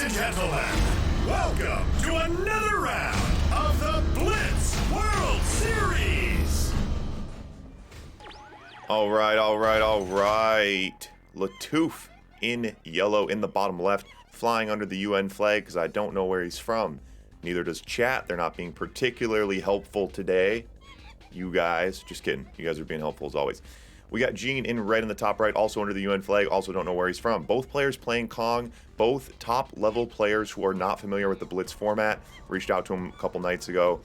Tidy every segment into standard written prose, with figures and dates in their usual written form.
and gentlemen, welcome to another round of the Blitz World Series! All right. Latof in yellow in the bottom left, flying under the UN flag because I don't know where he's from. Neither does chat. They're not being particularly helpful today. You guys, just kidding. You guys are being helpful as always. We got Jeen in red in the top right, also under the UN flag, also don't know where he's from. Both players playing Kong, both top-level players who are not familiar with the Blitz format. Reached out to him a couple nights ago,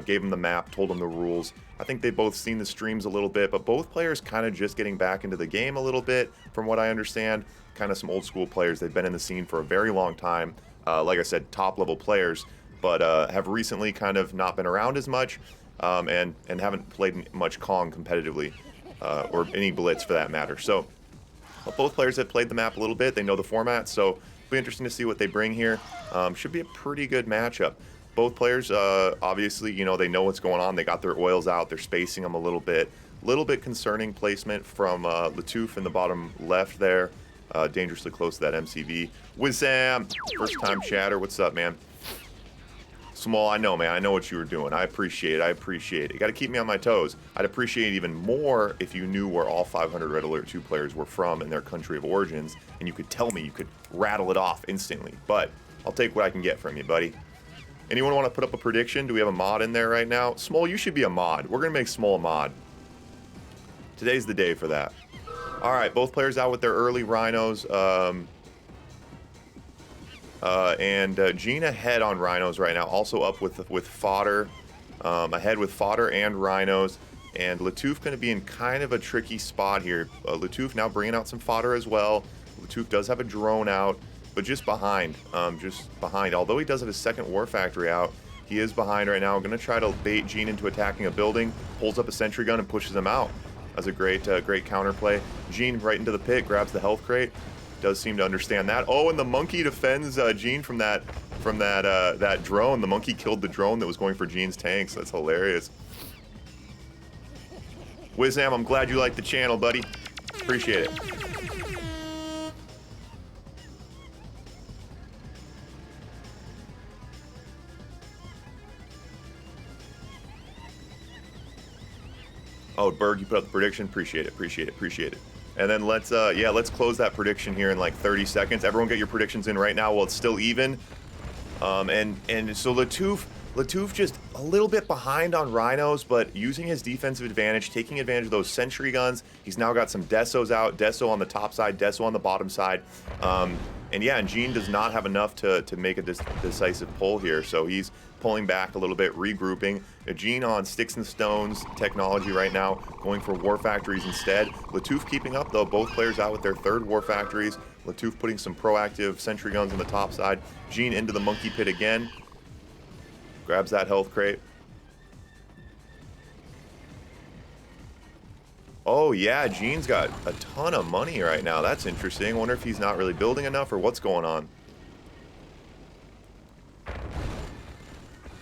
gave him the map, told him the rules. I think they've both seen the streams a little bit, but both players kind of just getting back into the game a little bit, from what I understand. Kind of some old-school players. They've been in the scene for a very long time. Like I said, top-level players, but have recently kind of not been around as much, and haven't played much Kong competitively. Or any Blitz for that matter. So both players have played the map a little bit. They know the format, so it'll be interesting to see what they bring here. Should be a pretty good matchup. Both players, obviously, you know, they know what's going on. They got their oils out. They're spacing them a little bit. Little bit concerning placement from Latof in the bottom left there. Dangerously close to that MCV. Wizam! First time chatter. What's up, man? Small, I know, man. I know what you were doing. I appreciate it. You got to keep me on my toes. I'd appreciate it even more if you knew where all 500 Red Alert 2 players were from and their country of origins, and you could tell me, you could rattle it off instantly. But I'll take what I can get from you, buddy. Anyone want to put up a prediction? Do we have a mod in there right now? Small, you should be a mod. We're going to make Small a mod. Today's the day for that. All right, both players out with their early rhinos. Jeen ahead on rhinos right now, also up with fodder, ahead with fodder and rhinos, and Latof going to be in kind of a tricky spot here. Latof now bringing out some fodder as well. Latof does have a drone out, but just behind. Although he does have his second war factory out, he is behind right now. Going to try to bait Jeen into attacking a building, pulls up a sentry gun and pushes him out. That's a great counterplay. Jeen right into the pit, grabs the health crate. Does seem to understand that. Oh, and the monkey defends Jeen from that drone. The monkey killed the drone that was going for Jeen's tanks. That's hilarious. Wizam, I'm glad you like the channel, buddy. Appreciate it. Oh, Berg, you put up the prediction. Appreciate it. And then let's close that prediction here in like 30 seconds. Everyone get your predictions in right now while it's still even. And so Latof just a little bit behind on rhinos, but using his defensive advantage, taking advantage of those sentry guns. He's now got some desos out, deso on the top side, deso on the bottom side. And Jeen does not have enough to make a decisive pull here, so he's pulling back a little bit, regrouping. Jeen on sticks and stones technology right now, going for war factories instead. Latof keeping up though, both players out with their third war factories. Latof putting some proactive sentry guns on the top side. Jeen into the monkey pit again. Grabs that health crate. Oh yeah, Jeen's got a ton of money right now. That's interesting. Wonder if he's not really building enough or what's going on.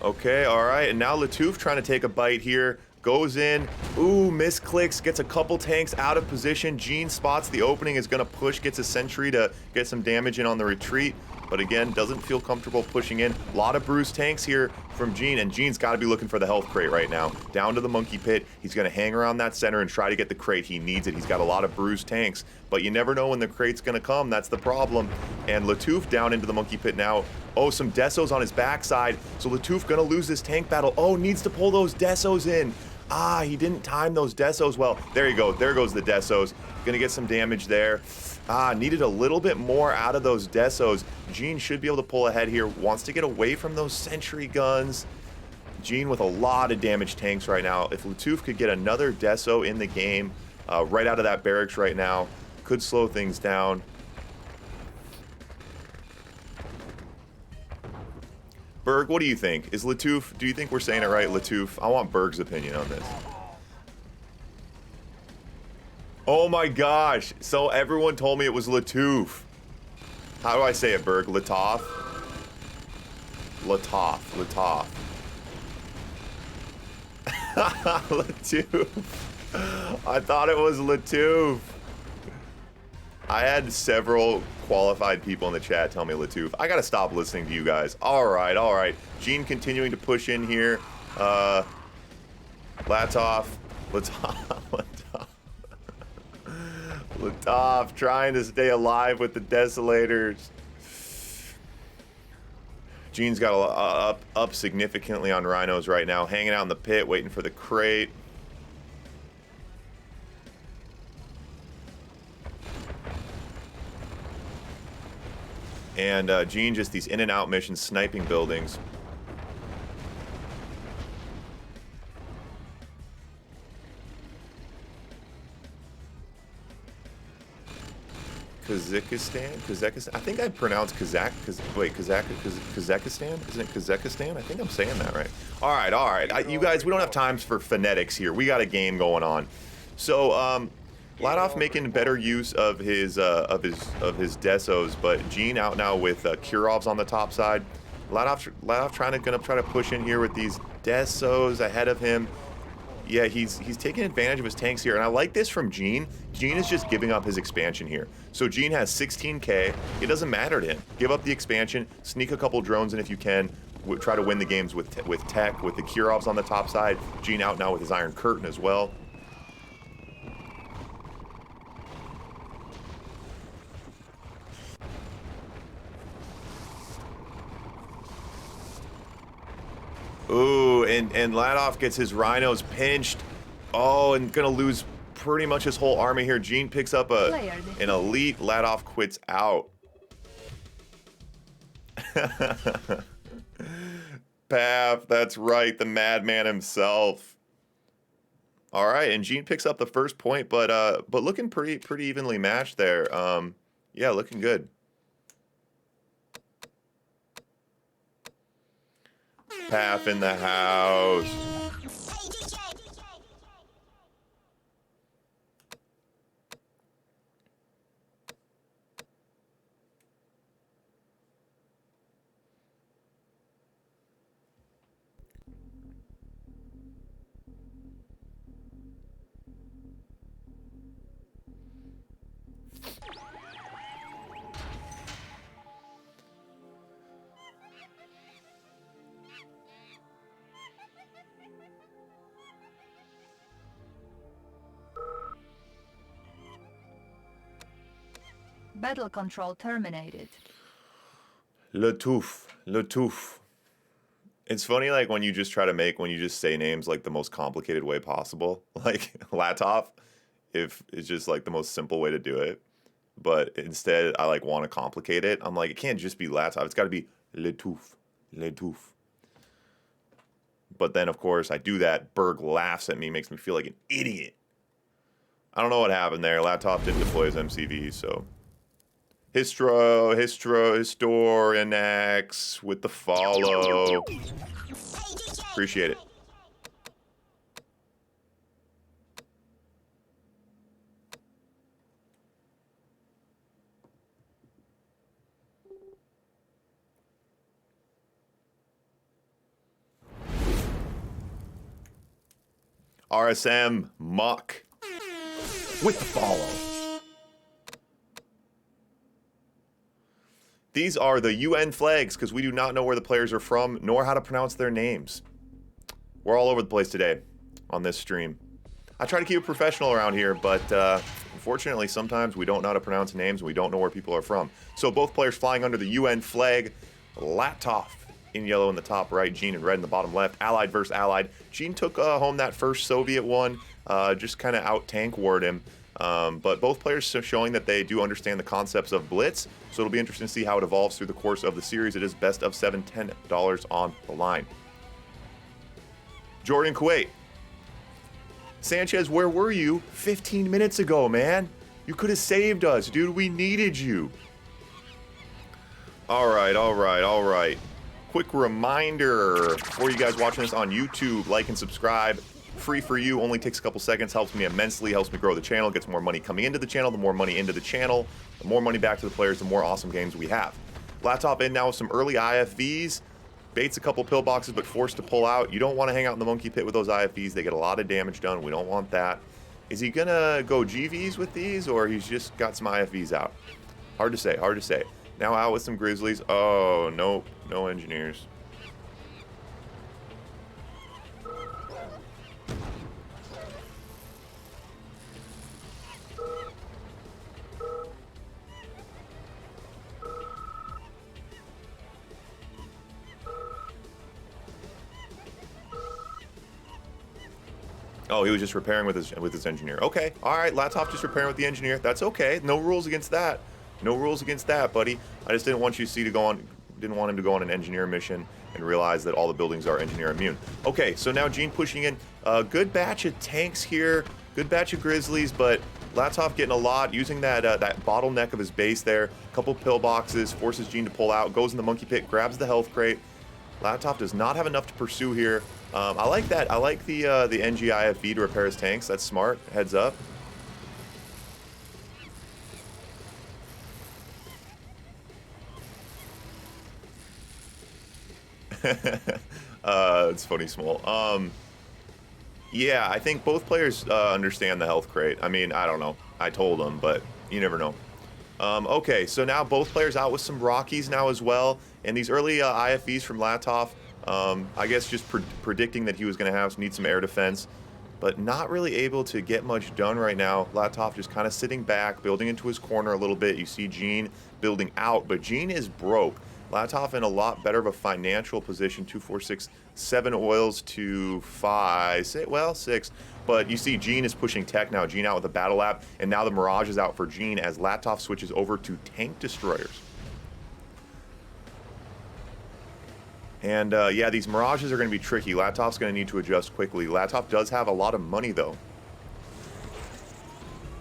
Okay, alright, and now Latof trying to take a bite here. Goes in. Ooh, misclicks, gets a couple tanks out of position. Jeen spots the opening, is going to push, gets a sentry to get some damage in on the retreat. But again, doesn't feel comfortable pushing in. A lot of bruised tanks here from Jeen, and Jeen's got to be looking for the health crate right now. Down to the monkey pit. He's going to hang around that center and try to get the crate. He needs it. He's got a lot of bruised tanks, but you never know when the crate's going to come. That's the problem. And Latof down into the monkey pit now. Oh, some desos on his backside. So Latof going to lose this tank battle. Oh, needs to pull those desos in. Ah, he didn't time those desos well. There you go. There goes the desos. Gonna get some damage there. Ah, needed a little bit more out of those desos. Jeen should be able to pull ahead here. Wants to get away from those sentry guns. Jeen with a lot of damaged tanks right now. If Latof could get another deso in the game, right out of that barracks right now, could slow things down. Berg, what do you think? Is Latof, do you think we're saying it right, Latof? I want Berg's opinion on this. Oh my gosh. So everyone told me it was Latof. How do I say it, Berg? Latof? Latof. Latof. I thought it was Latof. I had several qualified people in the chat tell me, Latof, I gotta stop listening to you guys. All right, all right. Jeen continuing to push in here. Latof, Latof trying to stay alive with the Desolators. Jeen's got up significantly on Rhinos right now, hanging out in the pit, waiting for the crate. And Jeen just these in and out missions, sniping buildings. Kazakhstan? I think I pronounced Kazakhstan? Isn't it Kazakhstan? I think I'm saying that right. All right. You guys, we don't have times for phonetics here. We got a game going on. So, Latof making better use of his desos, but Jeen out now with Kurovs on the top side. Latof gonna try to push in here with these desos ahead of him. Yeah, he's taking advantage of his tanks here, and I like this from Jeen. Jeen is just giving up his expansion here. So Jeen has 16k. It doesn't matter to him. Give up the expansion, sneak a couple drones in if you can. Try to win the games with tech, with the Kurovs on the top side. Jeen out now with his Iron Curtain as well. Ooh, and Latof gets his Rhinos pinched. Oh, and gonna lose pretty much his whole army here. Jeen picks up an elite. Latof quits out. Pav, that's right, the madman himself. All right, and Jeen picks up the first point, but looking pretty evenly matched there. Yeah, looking good. Path in the house. Battle control terminated. Latof. It's funny, like, when you just say names, like, the most complicated way possible. Like, Latof, if it's just, like, the most simple way to do it. But instead, I, like, want to complicate it. I'm like, it can't just be Latof. It's got to be Latof. But then, of course, I do that. Berg laughs at me, makes me feel like an idiot. I don't know what happened there. Latof didn't deploy his MCV, so... Historianax with the follow. Appreciate it. RSM Muck with the follow. These are the UN flags because we do not know where the players are from nor how to pronounce their names. We're all over the place today on this stream. I try to keep it professional around here, but unfortunately sometimes we don't know how to pronounce names and we don't know where people are from. So both players flying under the UN flag. Latof in yellow in the top right, Jeen in red in the bottom left. Allied versus Allied. Jeen took home that first Soviet one, just kind of out-tank warred him. But both players are showing that they do understand the concepts of Blitz, so it'll be interesting to see how it evolves through the course of the series. It is best of 7, $10 on the line. Jordan, Kuwait. Sanchez, where were you 15 minutes ago, man? You could have saved us, dude. We needed you. All right. Quick reminder for you guys watching this on YouTube, like and subscribe. Free for you, only takes a couple seconds, helps me immensely, helps me grow the channel, gets more money coming into the channel. The more money into the channel, the more money back to the players, the more awesome games we have. Latof in now with some early IFVs, baits a couple pillboxes but forced to pull out. You don't want to hang out in the monkey pit with those IFVs. They get a lot of damage done. We don't want that. Is he gonna go GVs with these, or he's just got some IFVs out? Hard to say, hard to say. Now out with some Grizzlies. Oh, nope, no engineers. Oh, he was just repairing with his engineer. Okay, all right, Latof just repairing with the engineer. That's okay. No rules against that. No rules against that, buddy. I just didn't want you to see to go on. Didn't want him to go on an engineer mission and realize that all the buildings are engineer immune. Okay, so now Jeen pushing in a good batch of tanks here, good batch of Grizzlies, but Latof getting a lot, using that that bottleneck of his base there. A couple pillboxes, forces Jeen to pull out, goes in the monkey pit, grabs the health crate. Latof does not have enough to pursue here. I like that. I like the NGIFV to repair his tanks. That's smart. Heads up. It's funny, Small. Yeah, I think both players understand the health crate. I mean, I don't know. I told them, but you never know. Okay, so now both players out with some Rockies now as well. And these early IFVs from Latof, I guess just predicting that he was going to need some air defense, but not really able to get much done right now. Latof just kind of sitting back, building into his corner a little bit. You see Jeen building out, but Jeen is broke. Latof in a lot better of a financial position. 2, 4, 6, 7 oils to 5, 6. But you see Jeen is pushing tech now. Jeen out with a battle lab, and now the Mirage is out for Jeen as Latof switches over to tank destroyers. And yeah, these Mirages are going to be tricky. Latof's going to need to adjust quickly. Latof does have a lot of money, though.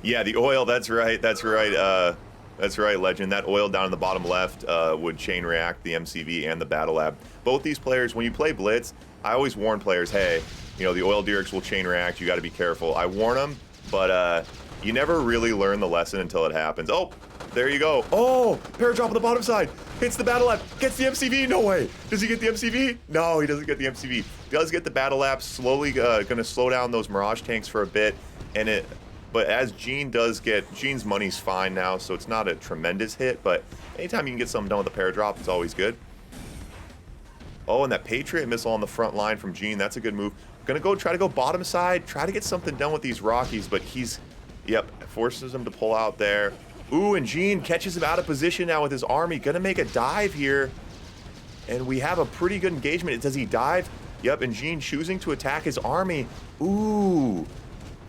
Yeah, the oil, that's right, that's right. That's right, Legend. That oil down in the bottom left would chain react the MCV and the Battle Lab. Both these players, when you play Blitz, I always warn players, hey, you know, the oil Dirks will chain react. You got to be careful. I warn them, but you never really learn the lesson until it happens. Oh, there you go. Oh, paradrop on the bottom side. Hits the Battle Lab. Gets the MCV. No way. Does he get the MCV? No, he doesn't get the MCV. Does get the Battle Lab. Slowly going to slow down those Mirage tanks for a bit. But as Jeen does get, Jeen's money's fine now, so it's not a tremendous hit, but anytime you can get something done with a paradrop, it's always good. Oh, and that Patriot missile on the front line from Jeen, that's a good move. Gonna try to go bottom side, try to get something done with these Rockies, but forces him to pull out there. Ooh, and Jeen catches him out of position now with his army. Gonna make a dive here, and we have a pretty good engagement. Does he dive? Yep, and Jeen choosing to attack his army. Ooh.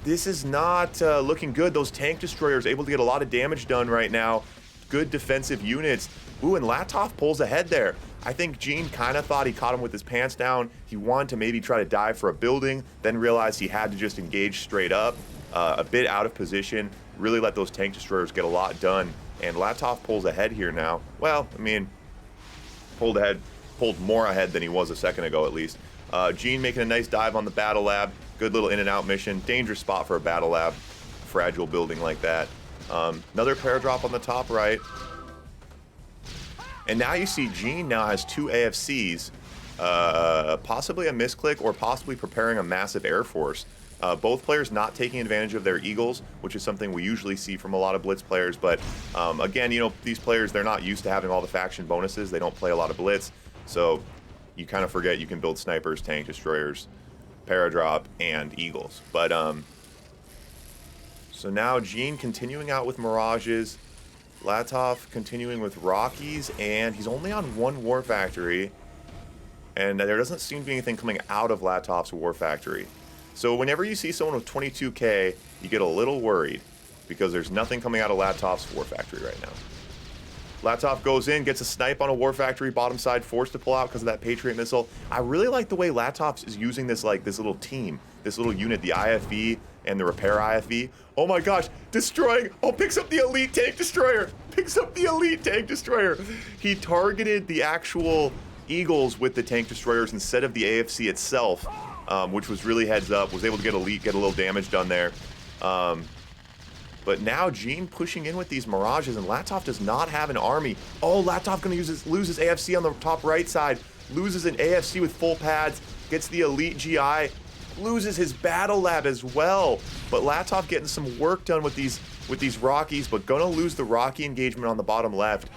This is not looking good. Those tank destroyers able to get a lot of damage done right now. Good defensive units. Ooh, and Latof pulls ahead there. I think Jeen kind of thought he caught him with his pants down. He wanted to maybe try to dive for a building, then realized he had to just engage straight up. A bit out of position. Really let those tank destroyers get a lot done. And Latof pulls ahead here now. Well, I mean, pulled more ahead than he was a second ago at least. Jeen making a nice dive on the Battle Lab. Good little in and out mission. Dangerous spot for a Battle Lab. Fragile building like that. Another paradrop on the top right. And now you see Jeen now has 2 AFCs. Possibly a misclick or possibly preparing a massive Air Force. Both players not taking advantage of their Eagles, which is something we usually see from a lot of Blitz players. But again, you know, these players, they're not used to having all the faction bonuses. They don't play a lot of Blitz. So you kind of forget you can build snipers, tank destroyers, paradrop, and Eagles. But so now Jeen continuing out with Mirages, Latof continuing with Rockies, and he's only on 1 War Factory, and there doesn't seem to be anything coming out of Latof's War Factory. So whenever you see someone with 22k, you get a little worried because there's nothing coming out of Latof's War Factory right now. Latof goes in, gets a snipe on a War Factory, bottom side, forced to pull out because of that Patriot missile. I really like the way Latof is using this, like, this little team, this little unit, the IFV and the repair IFV. Oh my gosh, destroying, oh, picks up the elite tank destroyer, picks up the elite tank destroyer. He targeted the actual Eagles with the tank destroyers instead of the AFC itself, which was really heads up, was able to get elite, get a little damage done there. But now Jeen pushing in with these Mirages, and Latof does not have an army. Oh, Latof gonna lose his AFC on the top right side. Loses an AFC with full pads, gets the elite GI. loses his battle lab as well. But Latof getting some work done with these Rockies, but gonna lose the Rocky engagement on the bottom left.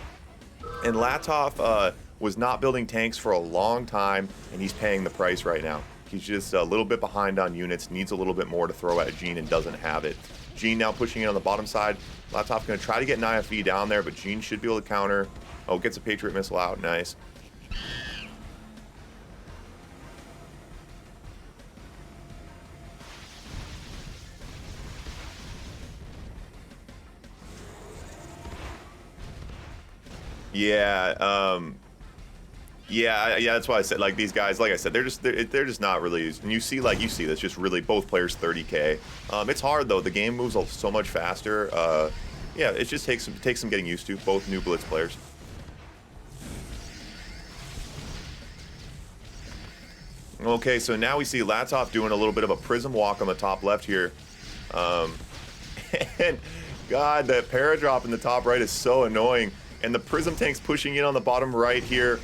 And Latof was not building tanks for a long time, and he's paying the price right now. He's just a little bit behind on units, needs a little bit more to throw at Jeen and doesn't have it. Jeen now pushing in on the bottom side. Latof gonna try to get an IFE down there, but Jeen should be able to counter. Oh, gets a Patriot missile out, nice. Yeah, yeah, that's why I said, like, these guys, like I said, they're just not really, and you see this, just really both players 30K. It's hard though, the game moves so much faster. Yeah, it just takes some getting used to, both new Blitz players. Okay, so now we see Latof doing a little bit of a prism walk on the top left here. And God, that paradrop in the top right is so annoying. And the prism tank's pushing in on the bottom right here,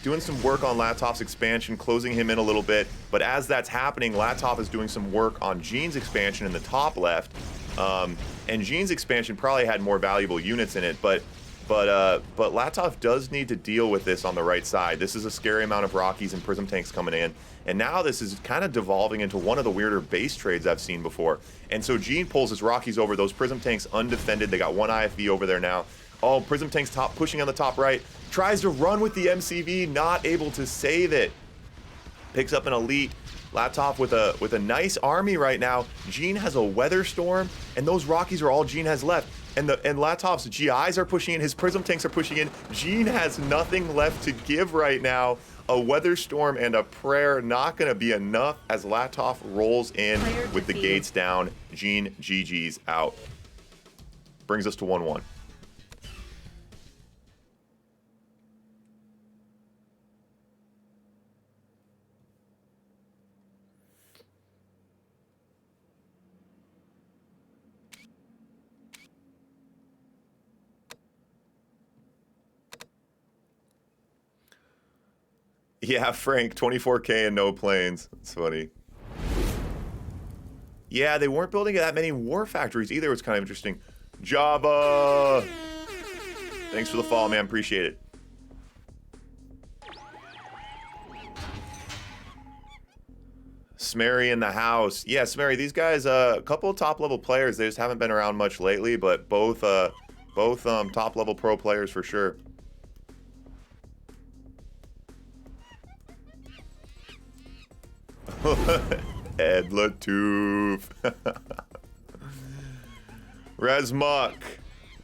doing some work on Latof's expansion, closing him in a little bit. But as that's happening, Latof is doing some work on Jeen's expansion in the top left. And Jeen's expansion probably had more valuable units in it, but Latof does need to deal with this on the right side. This is a scary amount of Rockies and prism tanks coming in. And now this is kind of devolving into one of the weirder base trades I've seen before. And so Jeen pulls his Rockies over, those prism tanks undefended. They got one IFV over there now. Oh, prism tank's pushing on the top right. Tries to run with the MCV, not able to save it. Picks up an elite. Latof with a nice army right now. Jeen has a weather storm, and those Rockies are all Jeen has left. And Latof's GIs are pushing in, his prism tanks are pushing in. Jeen has nothing left to give right now. A weather storm and a prayer not gonna be enough as Latof rolls in with the gates down. Jeen GG's out. Brings us to 1-1. Yeah, Frank, 24K and no planes. It's funny. Yeah, they weren't building that many war factories either. It was kind of interesting. Java! Thanks for the follow, man. Appreciate it. Smerry in the house. Yeah, Smerry, these guys, a couple of top-level players. They just haven't been around much lately, but both top-level pro players for sure. Ed Latof. Razmuck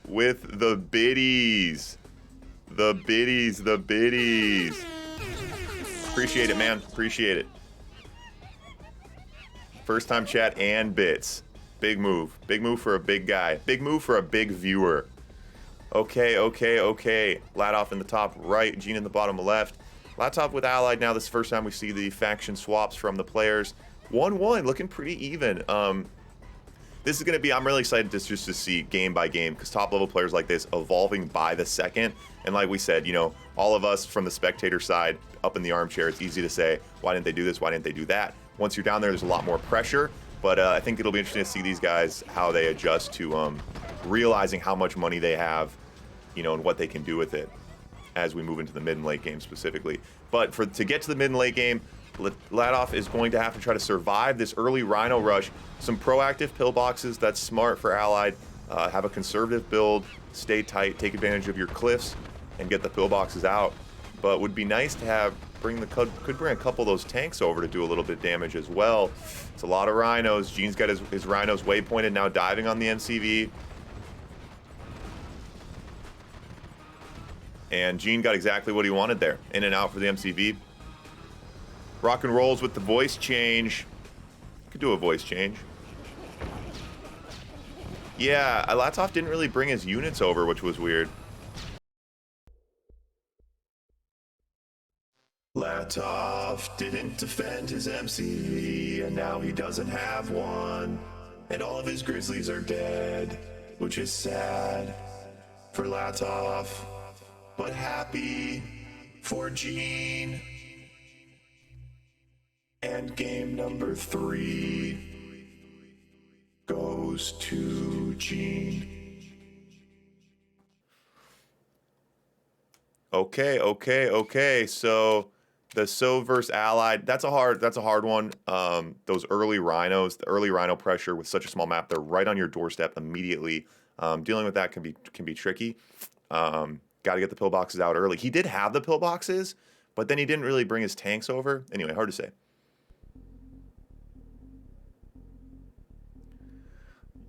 with the biddies. The biddies, the biddies. Appreciate it, man. Appreciate it. First time chat and bits. Big move. Big move for a big guy. Big move for a big viewer. Okay, okay, okay. Latof in the top right, Jeen in the bottom left. Latof with Allied now. This is the first time we see the faction swaps from the players. 1-1, looking pretty even. This is going to be, I'm really excited just to see game by game, because top level players like this evolving by the second. And like we said, you know, all of us from the spectator side up in the armchair, it's easy to say, why didn't they do this? Why didn't they do that? Once you're down there, there's a lot more pressure. But I think it'll be interesting to see these guys, how they adjust to realizing how much money they have, you know, and what they can do with it as we move into the mid and late game specifically. But to get to the mid and late game, Latof is going to have to try to survive this early Rhino rush. Some proactive pillboxes, that's smart for Allied. Have a conservative build, stay tight, take advantage of your cliffs, and get the pillboxes out. But would be nice to have, could bring a couple of those tanks over to do a little bit of damage as well. It's a lot of Rhinos. Jeen's got his Rhinos waypointed, now diving on the MCV. And Jeen got exactly what he wanted there. In and out for the MCV. Rock and rolls with the voice change. Could do a voice change. Yeah, Latof didn't really bring his units over, which was weird. Latof didn't defend his MCV, and now he doesn't have one. And all of his grizzlies are dead, which is sad for Latof, but happy for Jeen. And game number 3 goes to Jeen. Okay. So the So versus Allied, that's a hard one. Those early rhinos, the early rhino pressure with such a small map, they're right on your doorstep immediately. Dealing with that can be tricky. Got to get the pillboxes out early. He did have the pillboxes, but then he didn't really bring his tanks over. Anyway, hard to say.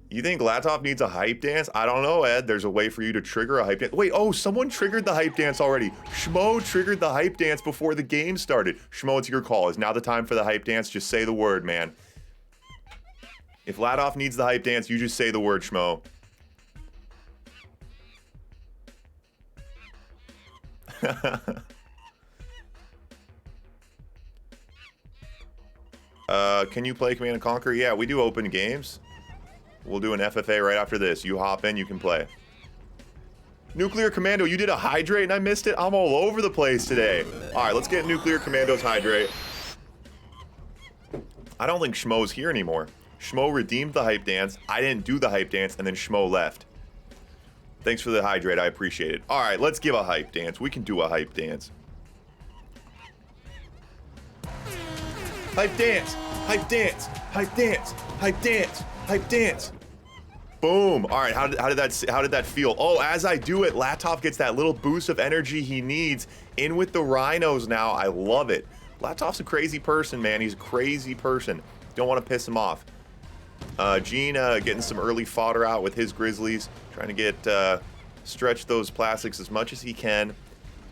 You think Latof needs a hype dance? I don't know, Ed. There's a way for you to trigger a hype dance. Wait, oh, someone triggered the hype dance already. Schmo triggered the hype dance before the game started. Schmo, it's your call. Is now the time for the hype dance? Just say the word, man. If Latof needs the hype dance, you just say the word, Schmo. Can you play Command & Conquer? Yeah, we do open games. We'll do an FFA right after this. You hop in, you can play. Nuclear Commando, you did a hydrate and I missed it? I'm all over the place today. All right, let's get Nuclear Commando's hydrate. I don't think Schmo's here anymore. Schmo redeemed the hype dance. I didn't do the hype dance, and then Schmo left. Thanks for the hydrate. I appreciate it. All right, let's give a hype dance. We can do a hype dance. Hype dance. Hype dance. Hype dance. Hype dance. Hype dance. Boom. All right, how did that feel? Oh, as I do it, Latof gets that little boost of energy he needs in with the rhinos now. I love it. Latof's a crazy person, man. He's a crazy person. Don't want to piss him off. Jeen getting some early fodder out with his Grizzlies, trying to get stretch those plastics as much as he can.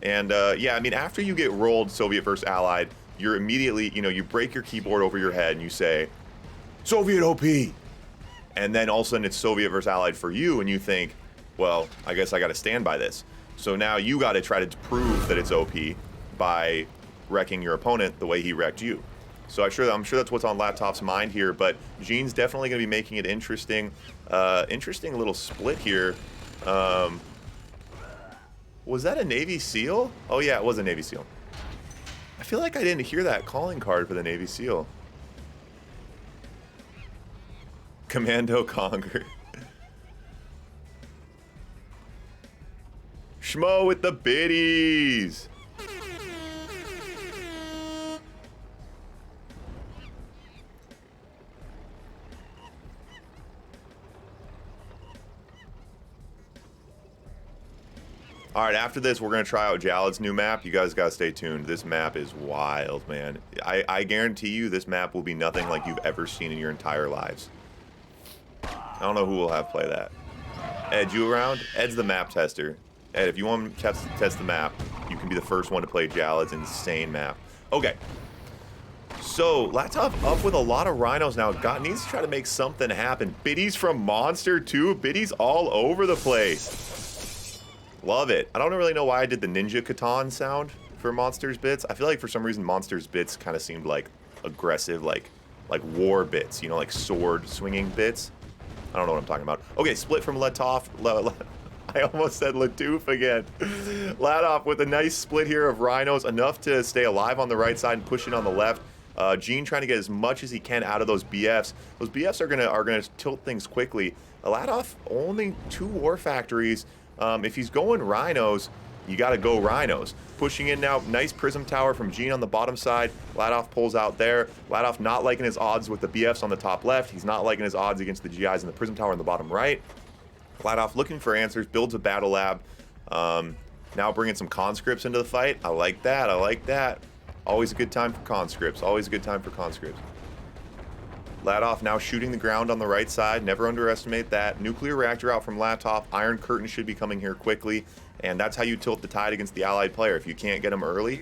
And yeah, I mean, after you get rolled Soviet versus Allied, you're immediately, you break your keyboard over your head and you say, Soviet OP. And then all of a sudden it's Soviet versus Allied for you, and you think, well, I guess I got to stand by this. So now you got to try to prove that it's OP by wrecking your opponent the way he wrecked you. So I'm sure that's what's on Latof's mind here, but Jeen's definitely going to be making it interesting. Interesting little split here. Was that a Navy SEAL? Oh yeah, it was a Navy SEAL. I feel like I didn't hear that calling card for the Navy SEAL. Commando Conquer. Schmo with the biddies. All right, after this, we're going to try out Jalad's new map. You guys got to stay tuned. This map is wild, man. I guarantee you this map will be nothing like you've ever seen in your entire lives. I don't know who will have play that. Ed, you around? Ed's the map tester. Ed, if you want to test the map, you can be the first one to play Jalad's insane map. Okay. So, Latof up with a lot of rhinos now. Needs to try to make something happen. Biddies from Monster too. Biddies all over the place. Love it. I don't really know why I did the Ninja Katan sound for Monster's bits. I feel like for some reason Monster's bits kind of seemed like aggressive, like war bits, like sword swinging bits. I don't know what I'm talking about. Okay, split from Latof. I almost said Latof again. Latof with a nice split here of rhinos, enough to stay alive on the right side and push in on the left. Jeen trying to get as much as he can out of those BFs. Those BFs are gonna tilt things quickly. Latof only 2 war factories. If he's going rhinos, you got to go rhinos. Pushing in now, nice prism tower from Jeen on the bottom side. Latof pulls out there. Latof not liking his odds with the BFs on the top left. He's not liking his odds against the GIs in the prism tower on the bottom right. Latof looking for answers, builds a battle lab. Now bringing some conscripts into the fight. I like that. I like that. Always a good time for conscripts. Always a good time for conscripts. Latof now shooting the ground on the right side. Never underestimate that. Nuclear reactor out from Latof. Iron Curtain should be coming here quickly. And that's how you tilt the tide against the allied player. If you can't get them early,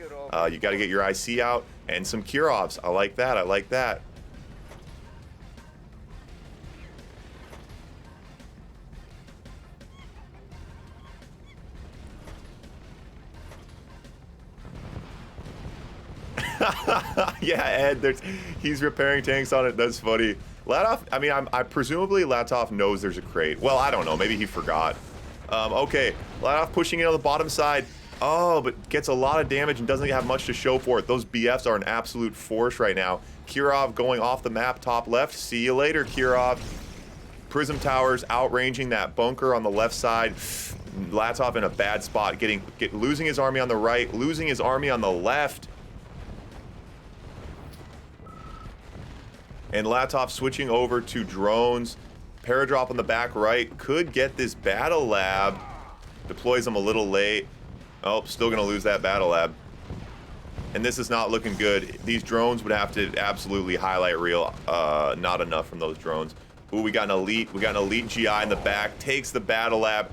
you got to get your IC out and some Kirovs. I like that. I like that. Yeah, Ed, he's repairing tanks on it. That's funny. Latof, I mean, I presumably Latof knows there's a crate. Well, I don't know. Maybe he forgot. Okay, Latof pushing in on the bottom side. Oh, but gets a lot of damage and doesn't have much to show for it. Those BFs are an absolute force right now. Kirov going off the map, top left. See you later, Kirov. Prism Towers outranging that bunker on the left side. Latof in a bad spot, losing his army on the right, losing his army on the left. And Latof switching over to drones. Paradrop on the back right could get this battle lab. Deploys them a little late. Oh, still gonna lose that battle lab. And this is not looking good. These drones would have to absolutely highlight reel. Not enough from those drones. Ooh, we got an elite GI in the back. Takes the battle lab.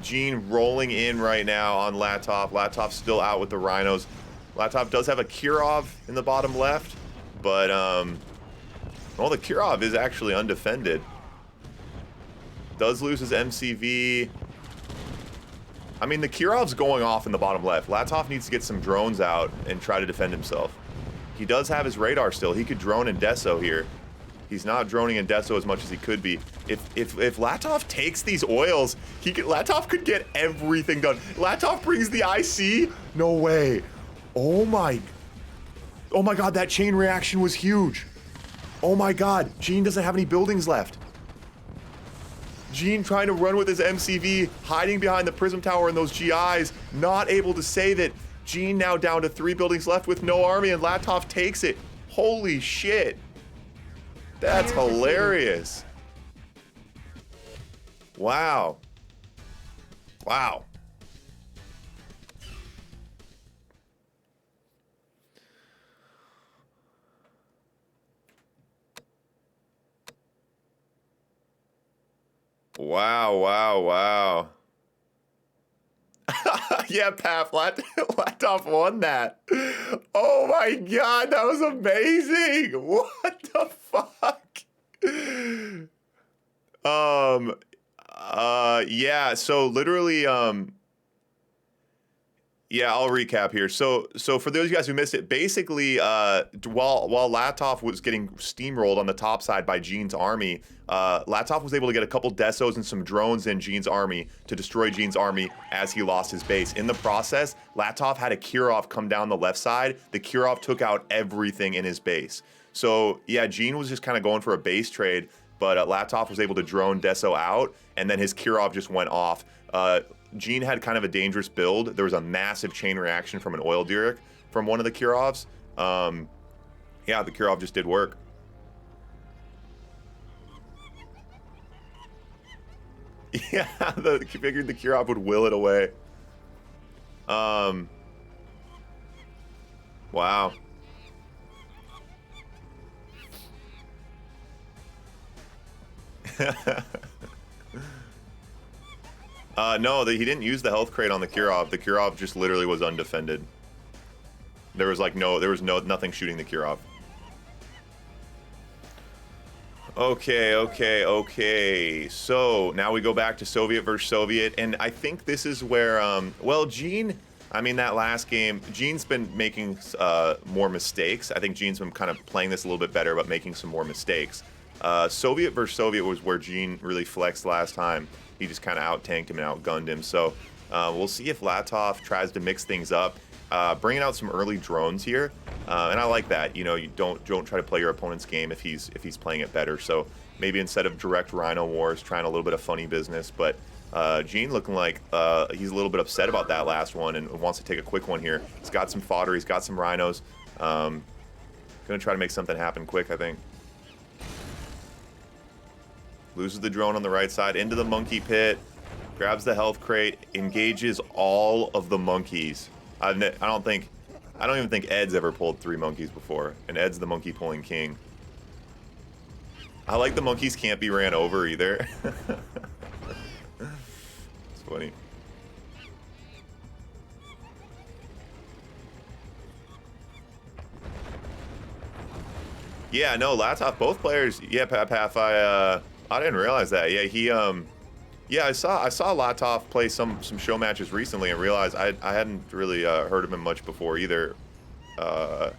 Jeen rolling in right now on Latof. Latof still out with the rhinos. Latof does have a Kirov in the bottom left, but well, the Kirov is actually undefended. Does lose his MCV. I mean, the Kirov's going off in the bottom left. Latof needs to get some drones out and try to defend himself. He does have his radar still. He could drone in Deso here. He's not droning in Deso as much as he could be. If Latof takes these oils, Latof could get everything done. Latof brings the IC? No way. Oh my God, that chain reaction was huge. Oh my God, Jeen doesn't have any buildings left. Jeen trying to run with his MCV, hiding behind the Prism Tower and those GIs, not able to save it. Jeen now down to 3 buildings left with no army, and Latof takes it. Holy shit. That's hilarious. Wow. Wow. Wow, wow, wow. Yeah, Paf, Latof won that. Oh my God, that was amazing. What the fuck? Yeah, so literally, yeah, I'll recap here. So for those of you guys who missed it, basically, while Latof was getting steamrolled on the top side by Jeen's army, Latof was able to get a couple Desos and some drones in Jeen's army to destroy Jeen's army as he lost his base. In the process, Latof had a Kirov come down the left side. The Kirov took out everything in his base. So yeah, Jeen was just kind of going for a base trade, but Latof was able to drone Deso out, and then his Kirov just went off. Jeen had kind of a dangerous build. There was a massive chain reaction from an oil Dirk from one of the Kirovs. Yeah, the Kirov just did work. Yeah, figured the Kirov would will it away. Wow. No, he didn't use the health crate on the Kirov. The Kirov just literally was undefended. There was nothing shooting the Kirov. Okay. So now we go back to Soviet versus Soviet, and I think this is where, well, Jeen, I mean, that last game, Jeen's been making more mistakes. I think Jeen's been kind of playing this a little bit better, but making some more mistakes. Soviet versus Soviet was where Jeen really flexed last time. He just kind of out-tanked him and outgunned him. So we'll see if Latof tries to mix things up, bringing out some early drones here. And I like that. You know, you don't try to play your opponent's game if he's playing it better. So maybe instead of direct Rhino Wars, trying a little bit of funny business. But Jeen looking like he's a little bit upset about that last one and wants to take a quick one here. He's got some fodder. He's got some rhinos. Gonna try to make something happen quick, I think. Loses the drone on the right side into the monkey pit. Grabs the health crate. Engages all of the monkeys. I don't even think Ed's ever pulled 3 monkeys before, and Ed's the monkey pulling king. I like the monkeys can't be ran over either. It's funny. Yeah, no, Latof, both players. Yeah, Paf, I didn't realize that. Yeah, yeah, I saw Latof play some show matches recently and realized I hadn't really heard of him much before either. But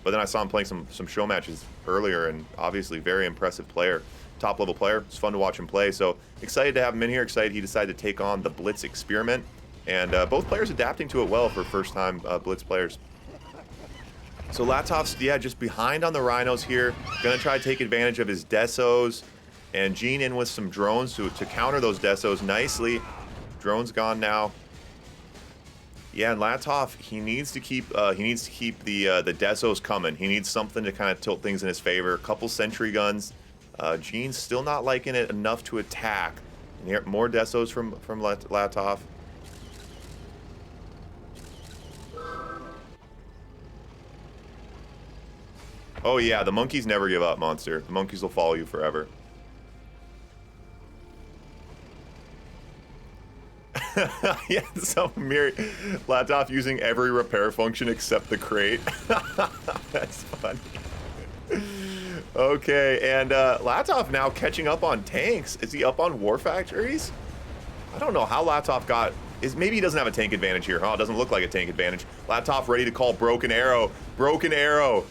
then I saw him playing some show matches earlier, and obviously very impressive player, top level player. It's fun to watch him play. So excited to have him in here. Excited he decided to take on the Blitz experiment, And both players adapting to it well for first-time Blitz players. So Latof's, yeah, just behind on the Rhinos here. Gonna try to take advantage of his Desos. And Jeen in with some drones to counter those Desos nicely. Drone's gone now. Yeah, and Latof, he needs to keep the Desos coming. He needs something to kind of tilt things in his favor. A couple sentry guns. Jeen's still not liking it enough to attack. And here, more Desos from Latof. Oh yeah, the monkeys never give up, Monster. The monkeys will follow you forever. Yeah, so Latof using every repair function except the crate. That's funny. Okay, and Latof now catching up on tanks. Is he up on war factories? I don't know how Latof got... Maybe he doesn't have a tank advantage here, huh? It doesn't look like a tank advantage. Latof ready to call Broken Arrow. Broken Arrow.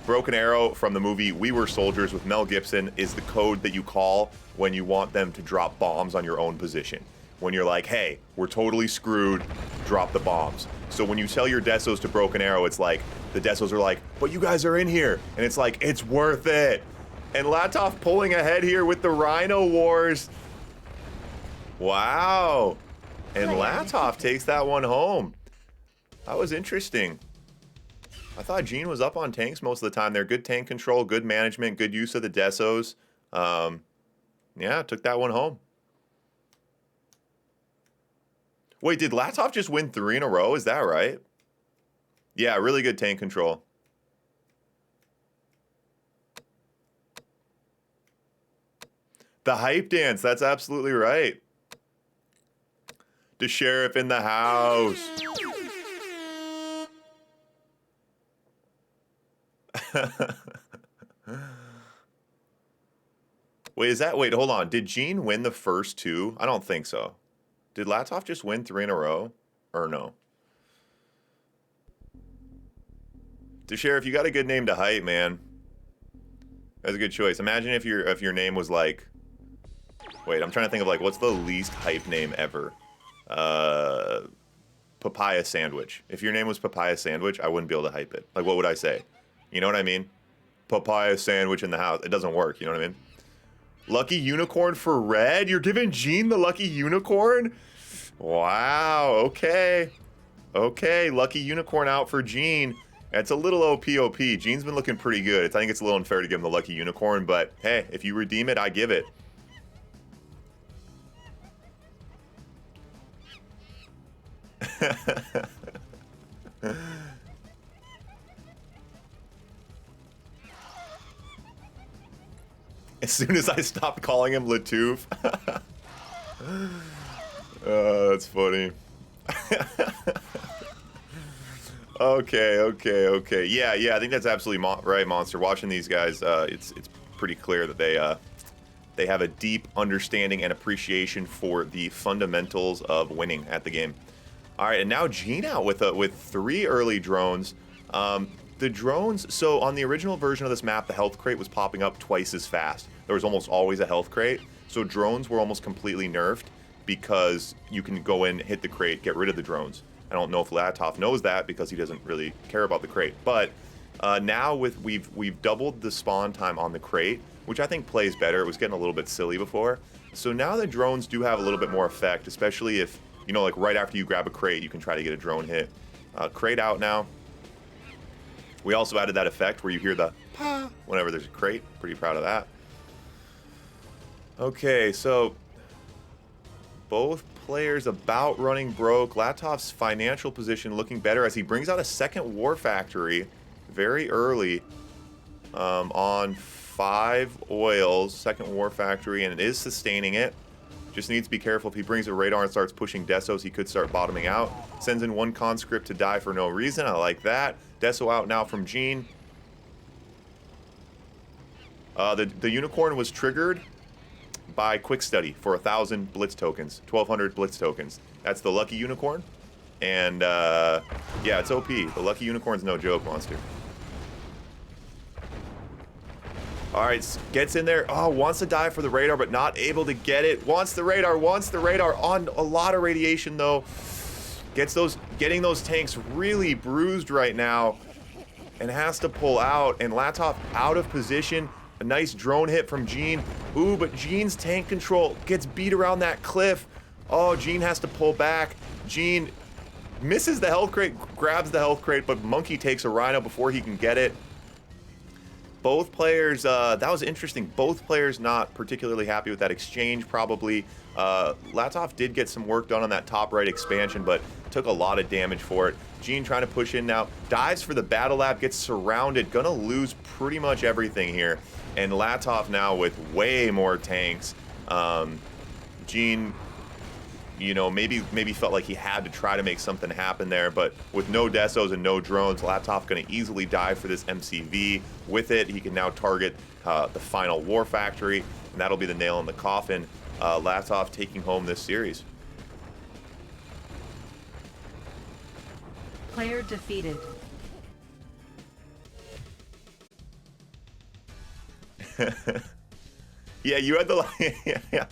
Broken Arrow from the movie We Were Soldiers with Mel Gibson is the code that you call when you want them to drop bombs on your own position. When you're like, hey, we're totally screwed, drop the bombs. So when you tell your Desos to Broken Arrow, it's like, the Desos are like, but you guys are in here. And it's like, it's worth it. And Latof pulling ahead here with the Rhino Wars. Wow. And Latof takes that one home. That was interesting. I thought Jeen was up on tanks most of the time there. Good tank control, good management, good use of the Desos. Yeah, took that one home. Wait, did Latof just win 3 in a row? Is that right? Yeah, really good tank control. The hype dance, that's absolutely right. The sheriff in the house. Wait, hold on. Did Jeen win the first 2? I don't think so. Did Latof just win 3 in a row? Or no? The sheriff, you got a good name to hype, man. That's a good choice. Imagine if your name was like... Wait, I'm trying to think of like, what's the least hype name ever? Papaya Sandwich. If your name was Papaya Sandwich, I wouldn't be able to hype it. Like, what would I say? You know what I mean? Papaya Sandwich in the house. It doesn't work, you know what I mean? Lucky Unicorn for red? You're giving Jeen the Lucky Unicorn? Wow, okay. Okay, Lucky Unicorn out for Jeen. It's a little OP. Jeen's been looking pretty good. I think it's a little unfair to give him the Lucky Unicorn, but hey, if you redeem it, I give it. As soon as I stopped calling him Latof. That's funny. Okay. Yeah, I think that's absolutely right, Monster. Watching these guys, it's pretty clear that they have a deep understanding and appreciation for the fundamentals of winning at the game. All right, and now Jeen out with 3 early drones. The drones, so on the original version of this map, the health crate was popping up twice as fast. There was almost always a health crate, so drones were almost completely nerfed because you can go in, hit the crate, get rid of the drones. I don't know if Latof knows that because he doesn't really care about the crate. But now we've doubled the spawn time on the crate, which I think plays better. It was getting a little bit silly before. So now the drones do have a little bit more effect, especially if, you know, like right after you grab a crate, you can try to get a drone hit. Crate out now. We also added that effect where you hear the pa whenever there's a crate. Pretty proud of that. Okay, so both players about running broke. Latof's financial position looking better as he brings out a second war factory very early on 5 oils. Second war factory, and it is sustaining it. Just needs to be careful. If he brings a radar and starts pushing Desos, he could start bottoming out. Sends in 1 conscript to die for no reason. I like that. Deso out now from Jeen. The unicorn was triggered by quick study for 1,000 Blitz tokens, 1,200 Blitz tokens. That's the lucky unicorn. And yeah, it's OP. The lucky unicorn's no joke, Monster. All right, gets in there. Oh, wants to die for the radar, but not able to get it. Wants the radar on a lot of radiation, though. getting those tanks really bruised right now and has to pull out, and Latof out of position. A nice drone hit from Jeen. Ooh, but Jeen's tank control gets beat around that cliff. Oh, Jeen has to pull back. Jeen misses the health crate, grabs the health crate, but Monkey takes a Rhino before he can get it. Both players, that was interesting. Both players not particularly happy with that exchange, probably. Latof did get some work done on that top right expansion, but took a lot of damage for it. Jeen trying to push in now, dives for the battle lab, gets surrounded, gonna lose pretty much everything here. And Latof now with way more tanks. Jeen, you know, maybe felt like he had to try to make something happen there, but with no Desos and no drones, Latof gonna easily dive for this MCV. With it, he can now target the final war factory, and that'll be the nail in the coffin. Latof taking home this series. Player defeated. Yeah, you had the yeah.